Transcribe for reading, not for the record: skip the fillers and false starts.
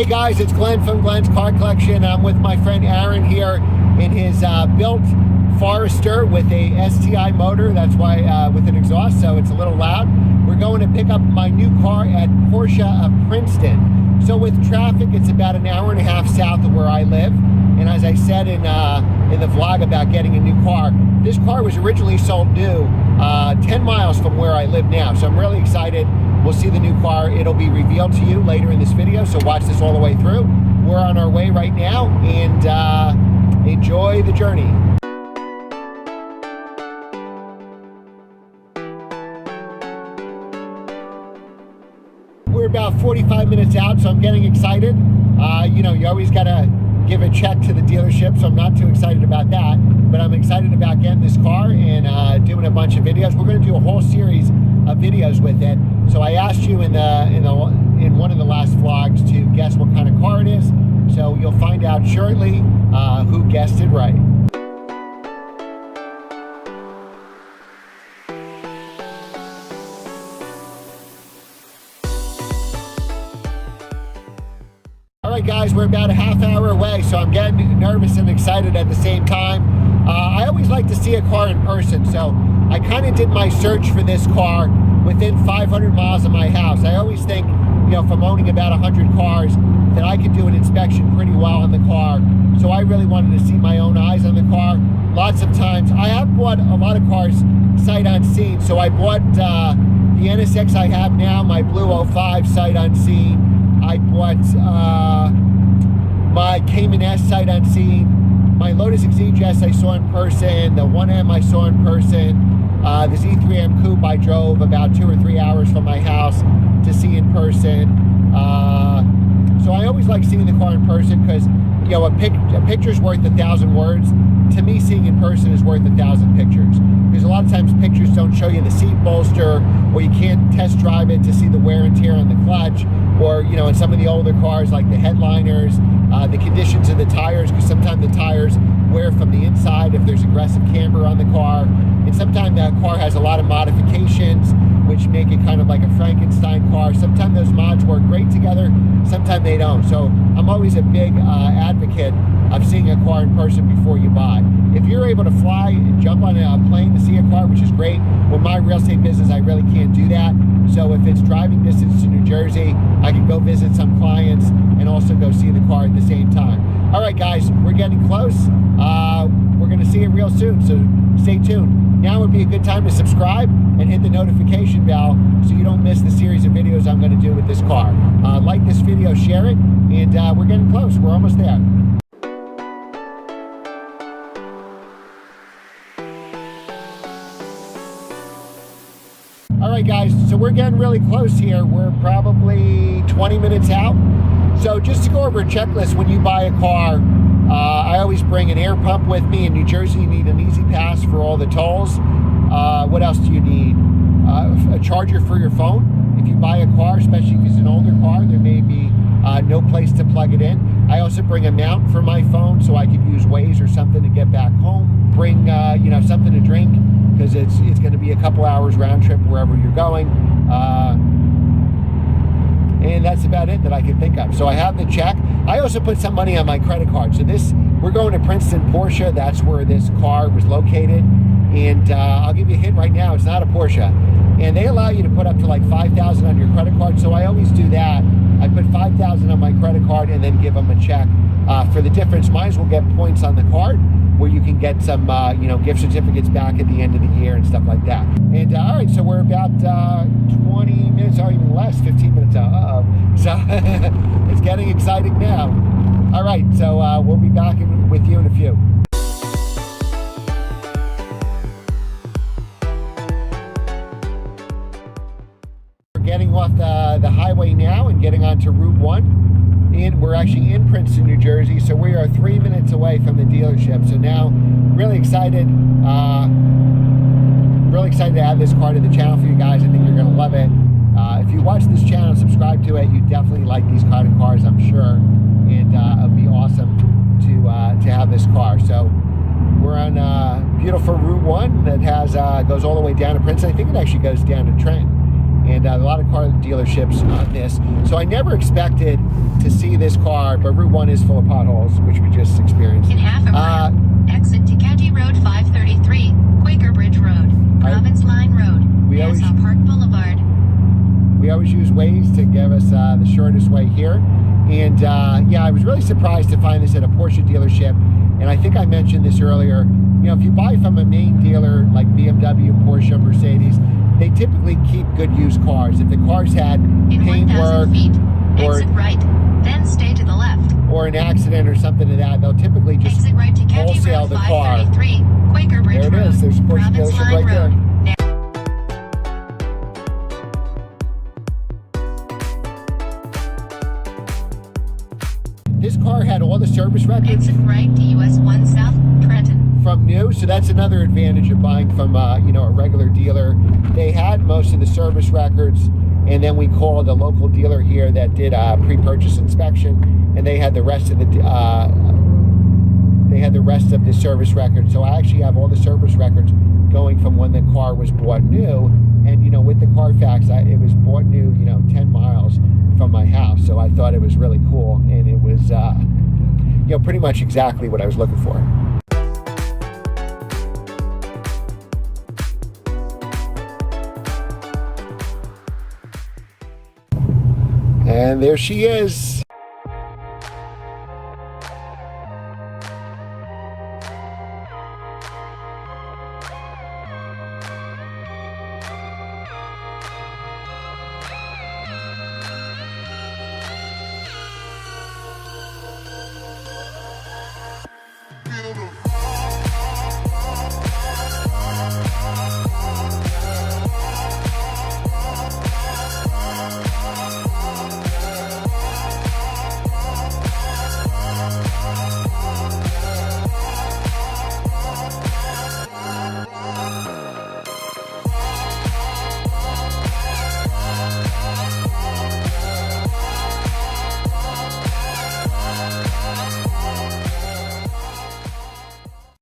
guys, it's Glenn from Glenn's Car Collection. I'm with my friend Aaron here in his built Forester with a STI motor. That's why with an exhaust, so it's a little loud. We're going to pick up my new car at Porsche of Princeton. So with traffic, it's about an hour and a half south of where I live. And as I said in the vlog about getting a new car, this car was originally sold new 10 miles from where I live now. So I'm really excited. We'll see the new car. It'll be revealed to you later in this video, so watch this all the way through. We're on our way right now, and enjoy the journey. We're about 45 minutes out, so I'm getting excited. You know, you always gotta give a check to the dealership, so I'm not too excited about that, but I'm excited about getting this car and doing a bunch of videos. We're going to do a whole series of videos with it. So I asked you in one of the last vlogs to guess what kind of car it is, so you'll find out shortly who guessed it right. Alright guys, we're about a half hour away, so I'm getting nervous and excited at the same time. I always like to see a car in person, so I kind of did my search for this car within 500 miles of my house. I always think, you know, from owning about 100 cars, that I could do an inspection pretty well on the car. So I really wanted to see my own eyes on the car. Lots of times, I have bought a lot of cars sight unseen. So I bought the NSX I have now, my blue 05 sight unseen. I bought my Cayman S sight unseen. My Lotus Exige I saw in person. The 1M I saw in person. The Z3M Coupe I drove about 2 or 3 hours from my house to see in person. So I always like seeing the car in person because, you know, a picture's worth 1,000 words. To me, seeing in person is worth 1,000 pictures. Because a lot of times pictures don't show you the seat bolster, or you can't test drive it to see the wear and tear on the clutch, or, you know, in some of the older cars like the headliners, the conditions of the tires, because sometimes the tires wear from the inside if there's aggressive camber on the car. And sometimes that car has a lot of modifications, which make it kind of like a Frankenstein car. Sometimes those mods work great together, sometimes they don't. So I'm always a big advocate of seeing a car in person before you buy. If you're able to fly and jump on a plane to see a car, which is great, with my real estate business, I really can't do that. So if it's driving distance to New Jersey, I can go visit some clients and also go see the car at the same time. All right, guys, we're getting close. We're going to see it real soon, so stay tuned. Now would be a good time to subscribe and hit the notification bell so you don't miss the series of videos I'm going to do with this car. Like this video, share it, and we're getting close. We're almost there. All right, guys, so we're getting really close here. We're probably 20 minutes out. So just to go over a checklist, when you buy a car, I always bring an air pump with me. In New Jersey, you need an Easy Pass for all the tolls. What else do you need? A charger for your phone. If you buy a car, especially if it's an older car, there may be no place to plug it in. I also bring a mount for my phone so I could use Waze or something to get back home. Bring you know, something to drink, because it's going to be a couple hours round trip wherever you're going. And that's about it that I can think of. So I have the check. I also put some money on my credit card. So we're going to Princeton Porsche. That's where this car was located. And I'll give you a hint right now, it's not a Porsche. And they allow you to put up to like $5,000 on your credit card. So I always do that. I put $5,000 on my credit card and then give them a check for the difference. Might as well get points on the card, where you can get some you know, gift certificates back at the end of the year and stuff like that. And all right, so we're about 20 minutes, or even less, 15 minutes out. So it's getting exciting now. All right, so we'll be back with you in a few. We're getting off the highway now and getting onto Route 1. And we're actually in Princeton, New Jersey, so we are 3 minutes away from the dealership. So now, really excited to add this car to the channel for you guys. I think you're going to love it. If you watch this channel, subscribe to it, you definitely like these kind of cars, I'm sure. And it'll be awesome to have this car. So we're on beautiful Route 1 that has goes all the way down to Princeton. I think it actually goes down to Trenton. and a lot of car dealerships on this. So I never expected to see this car, but Route 1 is full of potholes, which we just experienced. In half a mile, exit to County Road 533, Quaker Bridge Road, Province Line Road, Nassau Park Boulevard. We always use Waze to give us the shortest way here. And yeah, I was really surprised to find this at a Porsche dealership. And I think I mentioned this earlier. You know, if you buy from a main dealer like BMW, Porsche, Mercedes, they typically keep good used cars. If the cars had paintwork or exit right, then stay to the left, or an accident or something to that, they'll typically just exit right to County wholesale Road the car. 533, Quaker Bridge There it Road, is. There's a Porsche Province dealership Line right there. Road. This car had all the service records Exit right to US 1 South, Trenton. from new, so that's another advantage of buying from you know, a regular dealer. They had most of the service records, and then we called a local dealer here that did a pre-purchase inspection, and they had the rest of the service records. So I actually have all the service records going from when the car was bought new, and you know, with the Carfax, it was bought new, you know, 10 miles from my house. So I thought it was really cool, and it was you know, pretty much exactly what I was looking for. And there she is.